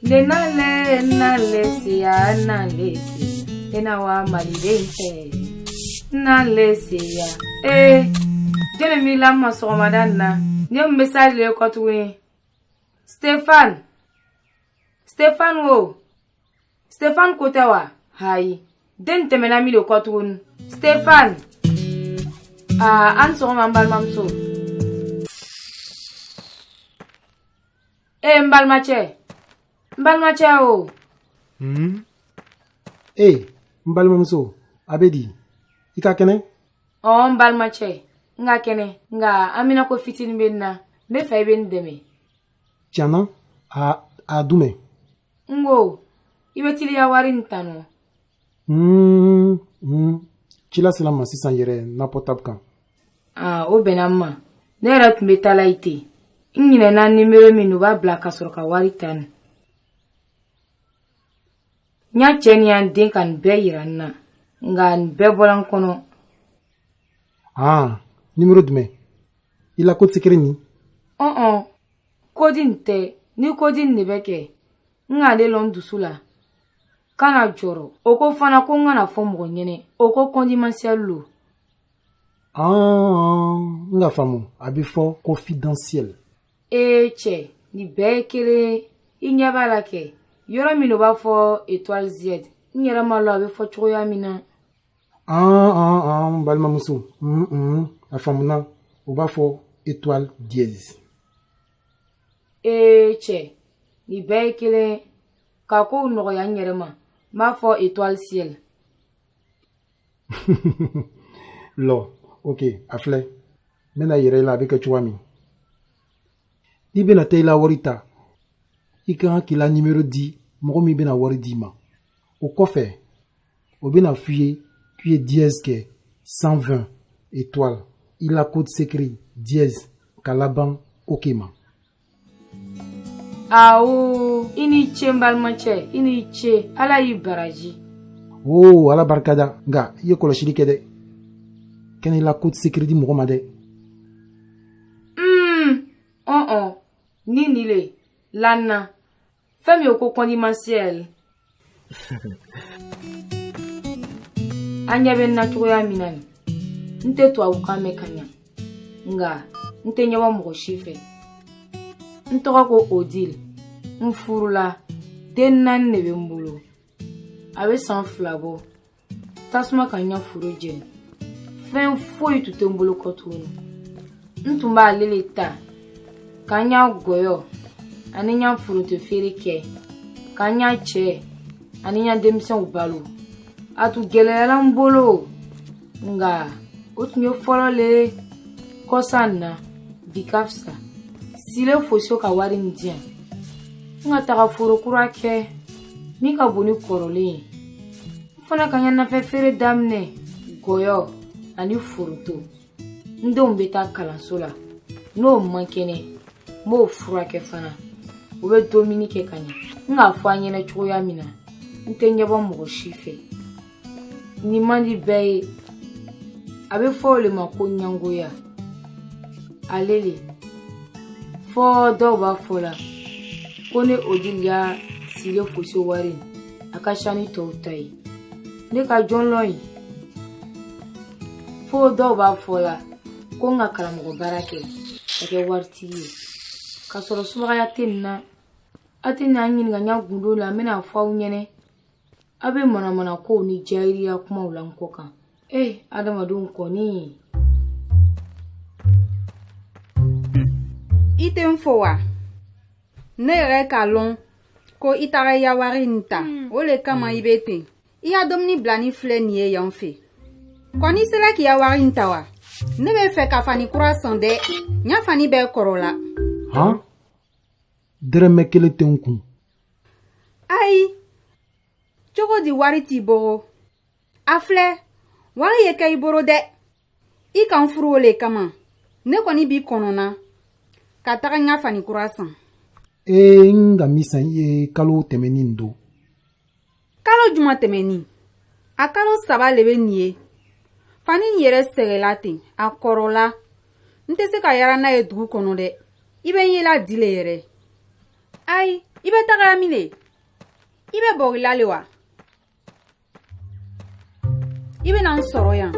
nale siya nale siya enawa malibente nale siya jene mi lamma so madanna ni message le ko tuwe Stéphane wo Stéphane kotawa hai den temena mi le ko tuwe Stéphane an so mambal mamso Mbalmache o. Mbalmamso, abedi. Ika kene? Oh, mbalmache. Nga kene. Nga amina ko fitin benna. Ne fay ben deme. Tiana, a dume. Ngo. Ibetili ya warin tano. Chila selama sisan yere na potap kan. O benamma. Ne rat metala ite. Ingine na numero mi no ba bla kasoro ka wari tan. Nya cheni an den kan be yiranna. Ngan be bolan kono. Numero dume. Ila code secret ni? Kodin te. Ni kodin ni beke. Nga de lon dusula. Kana joro. Oko fana ko nga na fomo nyene. Oko condimensiel lo. Nga famu. Abifo confidentiel. Che, ni bekele, inyabala ke, yora mino ba fo étoile Z, nyera malo abe fo choya mina. Balma musu. Afamuna, oba fo étoile dièse. Che, ni bekele, kako no ya nyerema, ma fo étoile ciel. Lo, ok, afle. Mena yere la beke chouami. Ibena teila warita. Ika kila numéro 10, mogomi bena wari di ma. Au kofe, obena fuye, kuye dièse ke 120 étoiles. Il a code secret dièse kalaban okema. Ini chembal manche, ini che ala baraji. Ala barkada nga ye koloshiri kede. Ken il a code secret di mogomade. Ninile, lana, femme au condimensiel. Anya ben natuya minan. Nte to awuka mekanya. Nga, nte nyawa mo chife. Ntoka ko odil. Mfurula, denan nebe mbulu. Awe sans flabo. Tasma kanya furu jen. Fen foyi tutembulu kotunu. Ntumba leleta. Kanya goyo, aninya furute ferike, kanya che, aninya demisen ubalu. Atu gelera mbolo, nga, otunyo folole, kosana, bikafsa, sile fosyo ka wari ndian. Nga taka furu kurake, mika boni korole. Fana kanya na fere damne, goyo, ani furuto. Ndo mbeta kalansola, no mankene. Mo furake fana ube Dominique kanya nga fanye na choya mina ntenye ba mo chife ni mandi bay abe fole mako nyango ya alele fo do ba fola kone odilia sile fosio warin akashani toutai ne ka John Loy fo do ba fola ko nga kala mo barake ake warti kasoro sumaga ya tenna atina nyinga nya gundo la mena faw nyene abe mona ko ni jairiya kuma ulan koka adama dun ko ni iten fowa ne re kalon ko itara ya warinta ole kama ibete iya domni blani fleni e yanfe koni sela ki ya warinta wa ne be fe ka fani croissant de nya fani be korola Dreme kele tenkun. Ai. Chogo di wari ti boro. Afle. Wari ye kai boro de. I kan furu ole kama. Ne koni bi konona. Kataka nga fani kurasan. Nga misan ye kalo temeni ndo. Kalo juma temeni. A kalo saba lebe niye. Fani yere serelate. A korola. Nte se ka yara na ye dugu kono de. Ibe yela dile yere. Ai, Ibe tagala mile. Ibe borila lewa. Ibe nan soro yan.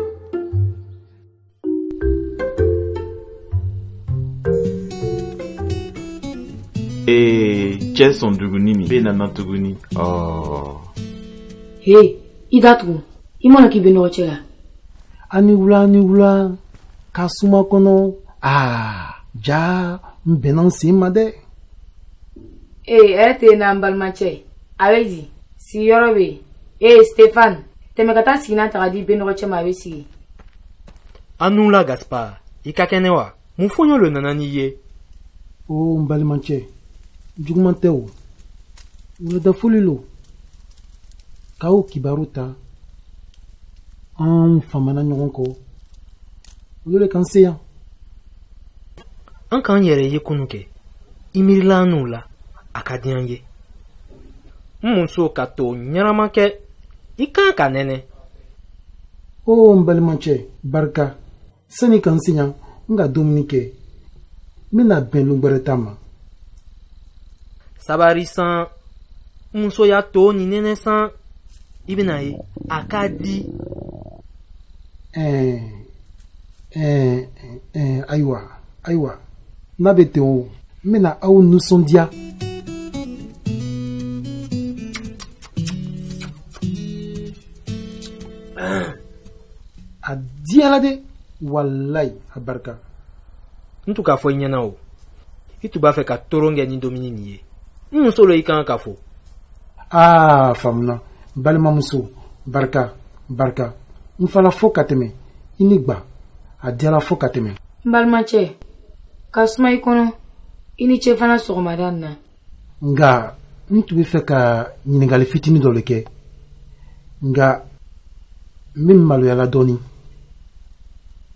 Jason duguni be nana tuguni. Oh. Hey, idatu. Imona ki beno chela. Ani wula kasuma kono. Ja mbenan sima de. Ete na mbalmache. Awezi, si yorobe. Stéphane, temekata sina tagadi beno chema awesi. Anula Gaspard, ikakenewa. Mufonyo le nanani ye. Oh mbalmache. Jugumanteo. Wala da fulilo. Kao kibaruta. Famana nyonko. Wala kanseya. An kan yere ye kunuke. Imirila anula akadianye. Mmunso kato nyaramake. Ikan kanene. Oh mbalimanche barka. Sani kansinya nga Dominique. Mina ben lumberetama. Sabari san. Mmunso ya to ni nene san. Ibinaye akadi. Aywa. Nabete o. Mena au nusondia. Adialade. Wallahi abarka. Ntu ka fo nyana o. Itu ba fe ka toronge ni domini niye. Solo ikan ka fo. Famna. Balma muso. Barka. Mfala fo kateme. Inigba. Adiala fo kateme. Mbalmache. Kasuma ikono. Ini chefana sogomadan na. Nga. Ntu be fe ka nyingali fitini doleke. Nga. Mim malu yala doni.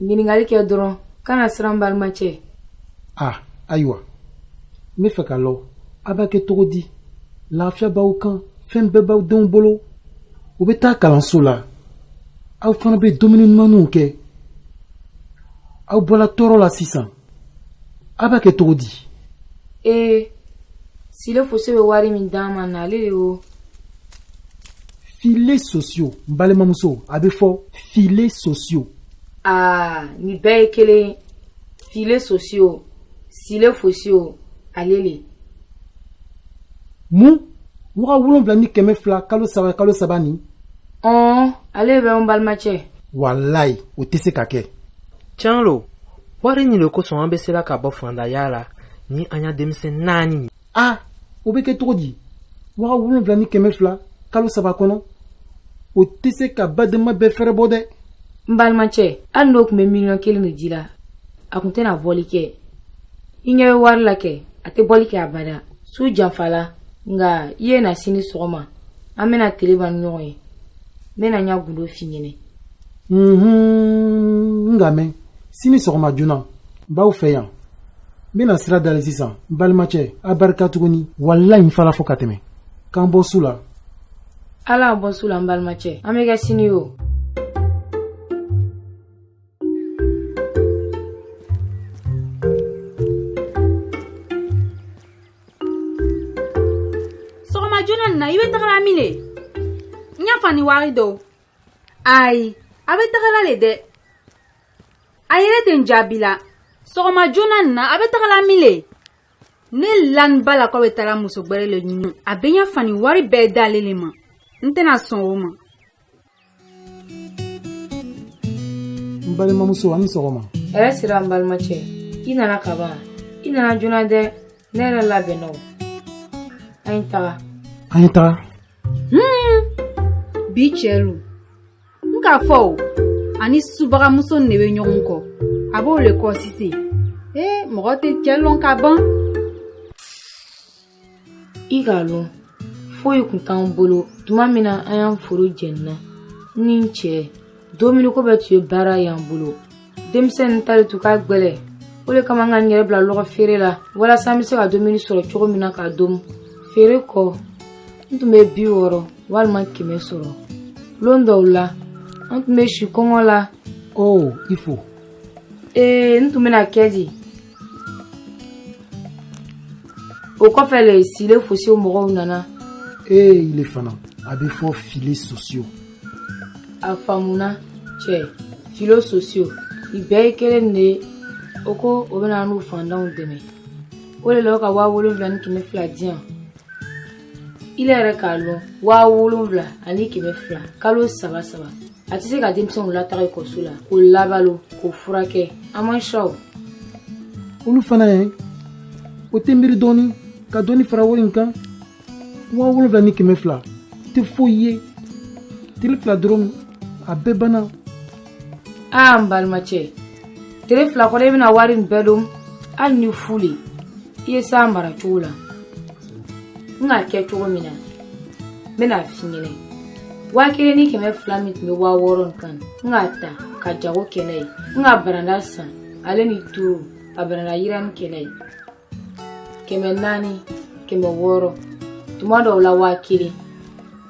Nyingali ke doron. Kana siran mbalmache. Aywa. Me fe ka lo. Abake togodi. Lafia ba ukan. Fembe ba don bolo. Ubeta kalanso la. Aw fana be domini manu ke. Aw bola toro la sisan. Abake togodi. Sile fose be wari min dama na lele o. Filets sociaux. Mbale mamuso. Abe fo. Filets sociaux. Ni beye kele. Filets sociaux. Sile fose o. Alele. Wura wulonvla ni keme fla kalo saba ni. Ale be mbalmache. Wallahi, o tese kake. Chanlo, wari ni loko son ambesela ka bofanda yala ni anya demise nani. Obeke togodi. Wura wulonvla ni keme fla kalo saba kono. O tese ka badema be fere bode. Mbalmache, ando kume million kele ni dila. Akunte na bolike. Inye wari lake, ate bolike abada. Su janfala. Nga ye na sini sogoma amena teleban nyoye mena nya gundo finyene ngame sini sogoma juna baw feyan mena sira dale sisan balmache abarka tuguni wallahi mfala fo kateme kan bosula ala bosula balmache amega sini yo na ibe tagala mile. Nya fani wari do. Abe tagala le de. Ayere ten jabila. Sogoma jona na abe tagala mile. Ne lan bala ko betala muso gbere le nyinu. Abe nya fani wari be dalele ma. Ntena son oma. Mbale mamuso ani sogoma. Sira mbalmache. Ina na kaba. Ina na jona de nere la beno. Ayta. Bichelu. Nka fo. Ani subaga muso nebe nyonko. Abo le ko sisi. Mogote chelon ka ban. Igalo. Foyi kuntan bolo. Tuma mina ayan furu jenna. Ninche. Domino ko betu bara yan bolo. Demsen tali tuka gbele. Ole kama nga nyere bla logo fere la. Wala sami se ka domini soro chogo mina ka dom. Fere ko. Ntume biworo walma kime soro. Londo ula. Ntume shikongo la. Ifo. Ntume na kezi. o kɔfɛ le sile fosi o mɔgɔw nana. Il est fana a bɛ fɔ filets sociaux. A faamuna cɛ filos sociaux i bɛɛ ye kelen de o ko o bɛna n'u fandanw dɛmɛ o de la o ka 7,200 di yan ile yɛrɛ k'a lɔn 7,200 ani 200 kalo 3 a tɛ se ka denmisɛnw lataga ekɔliso la k'o labalo k'o furakɛ a man sa o. Olu fana ye o tɛ miiri dɔɔni ka dɔɔni fara wari in kan 7,200 tɛ foyi ye tile 2 dɔrɔn a bɛɛ banna. N balimacɛ tile 2 kɔnɔ i bɛna wari in bɛɛ dɔn hali ni fu le i ye s'a mara cogo la n k'a kɛ cogo min na n bɛna f'i ɲɛna 1,200 min tun bɛ 6,000 kan n k'a ta ka jago kɛnɛ ye n ka baranda san ale ni turu ka baranda yira ni kɛnɛ ye 400 600 tuma dɔw la 1,000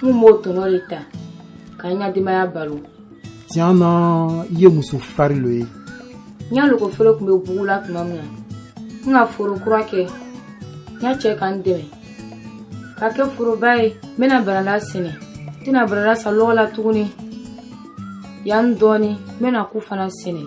n m'o tɔnɔ de ta ka n ka denbaya balo. Tiɲɛ na i ye muso farilo ye. N y'a loko fere tun bɛ bugu la tuma min na n ka foro kura kɛ n y'a cɛ ka n dɛmɛ ka kɛ foroba ye n bɛna baranda sɛnɛ n tɛna baranda san lɔgɔ la tuguni yan dɔɔni n bɛna ku fana sɛnɛ.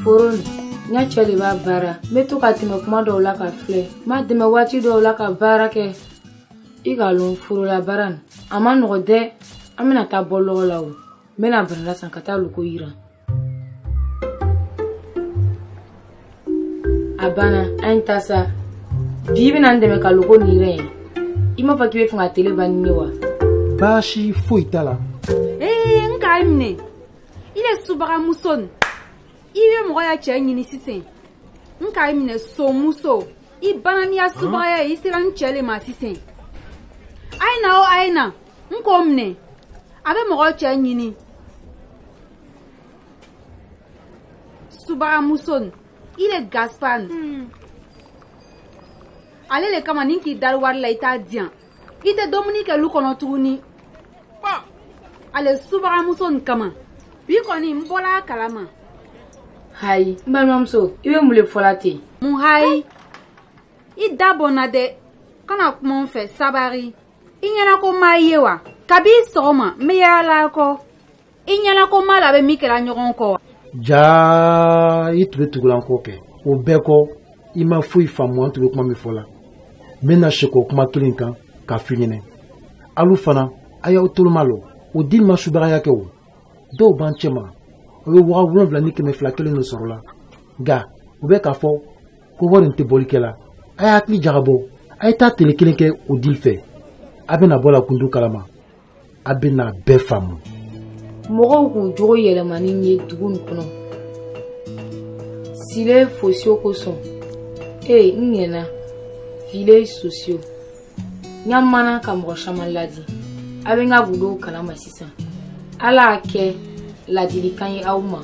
Foro n y'a cɛ de b'a baara n bɛ to ka tɛmɛ kuma dɔw la ka filɛ n b'a dɛmɛ waati dɔw la ka baara kɛ i k'a lɔn forola baara nin a ma nɔgɔ dɛ an bɛna taa bɔ lɔgɔ la o n bɛna baranda san ka taa loko yiran. A banna an ye taa sa bi i bɛna n dɛmɛ ka loko nin yiran ye i m'a fɔ k'i bɛ fɛ ka tele ban ni ne wa. Baasi foyi t'a la. N k'a minɛ i le subagamuso nin i bɛ mɔgɔ ya cɛ ɲini sisan n k'a minɛ somuso i banna n'i ya subagaya ye i sera n cɛ le ma sisan a ye na o a ye na n k'o minɛ a bɛ mɔgɔ cɛ ɲini subagamuso nin i le Gaspard nin ale le kama ni k'i dari wari la i t'a di yan i tɛ dumuni kɛ lu kɔnɔ tuguni ale subagamuso nin kama bi kɔni n bɔra a kalama. Hayi n balimamuso i bɛ mun le fɔla ten. Mun hayi i da bɔnna dɛ kana kuma n fɛ sabari i ɲɛna ko maa ye wa kabi sɔgɔma n bɛ yaala kɔ i ɲɛna ko maa la bɛ min kɛra ɲɔgɔn kɔ wa. Jaa i tun bɛ tugulan kɔ kɛ o bɛɛ kɔ i ma foyi faamu an tun bɛ kuma min fɔ la n bɛna segin o kuma kelen kan k'a f'i ɲɛna alu fana a y'aw toloma lɔ o di ma subagaya kɛ o dɔw b'an cɛ ma o bɛ 7,200 kelen de sɔrɔ la nka u bɛ k'a fɔ ko wari in tɛ bɔli kɛ la a y'a hakili jagabɔ a ye taa tele kelen kɛ o dili fɛ a bɛna bɔ la kundu kalama a bɛna bɛɛ faamu. Mɔgɔw k'u jogo yɛlɛmani ye dugu nin kɔnɔ sile fosio kosɔn n ɲɛna filets sociaux n y'a mana ka mɔgɔ caman ladi a bɛ n ka gudow kalama sisan ala y'a kɛ ladilikan ye aw ma